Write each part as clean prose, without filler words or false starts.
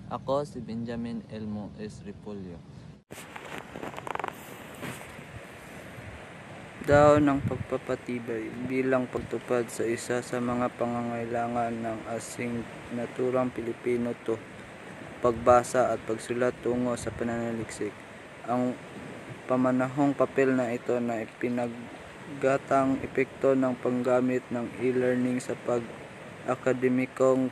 Ako si Benjamin Elmo S. Repolyo. Dahon ng pagpapatibay bilang pagtupad sa isa sa mga pangangailangan ng asignaturang Pilipino 2, pagbasa at pagsulat tungo sa pananaliksik. Ang pamanahong papel na ito na ipinaggatang epekto ng paggamit ng e-learning sa pag-akademikong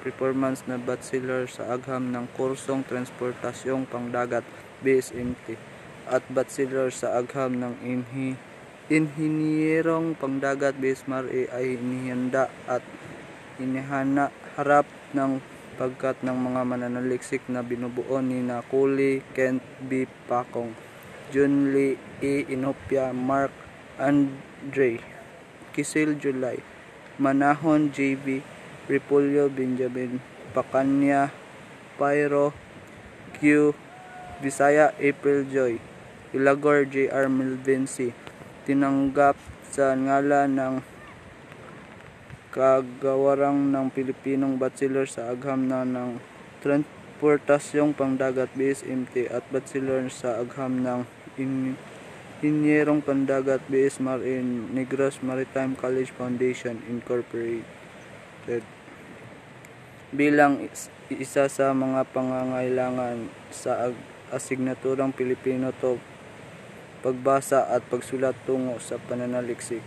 performance na bachelor sa agham ng kursong Transportasyong Pangdagat BSMT at bachelor sa agham ng Inhinyerong Pangdagat BSMARE ay inihanda at iniharap ng pagkat ng mga mananaliksik na binubuo ni na Kuli Kent B. Pacong, Jun Lee E. Inopia, Mark Andre Kisil July, Manahon J.B. Repolyo, Benjamin Pacanya, Pyro Q. Bisaya April Joy, Ilagor J.R. Melvin C. Tinanggap sa ngalan ng kagawarang ng Pilipinong Bachelor sa agham na ng Transportasyong Pangdagat BSMT at Bachelor sa agham ng Inhinyerong Pangdagat BSMARE Negros Maritime College Foundation Incorporated. Bilang isa sa mga pangangailangan sa asignaturang Pilipino 2, pagbasa at pagsulat tungo sa pananaliksik.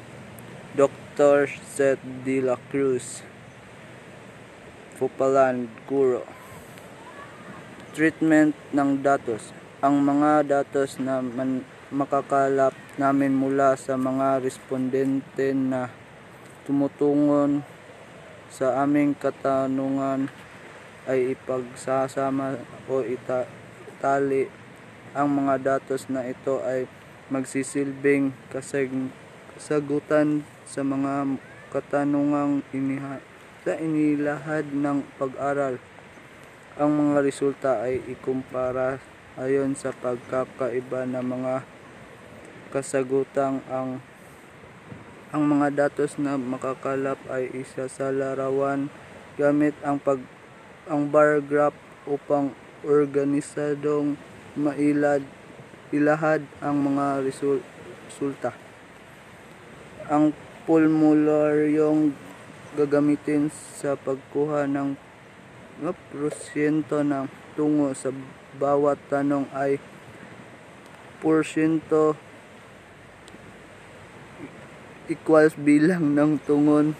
Dr. Seth De La Cruz, Fopalan, Guro. Treatment ng datos. Ang mga datos na makakalap namin mula sa mga respondente na tumutungon sa aming katanungan ay ipagsasama o itali. Ang mga datos na ito ay magsisilbing kasagutan sa mga katanungang inilahad ng pag-aral. Ang mga resulta ay ikumpara ayon sa pagkakaiba ng mga kasagutan. Ang mga datos na makakalap ay isasalarawan gamit ang bar graph upang organisadong ilahad ang mga resulta. Ang formularyong gagamitin sa pagkuha ng porsyento ng tungo sa bawat tanong ay porsyento equals bilang ng tungon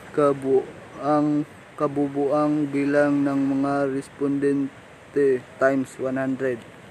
kabubuang bilang ng mga respondente times 100.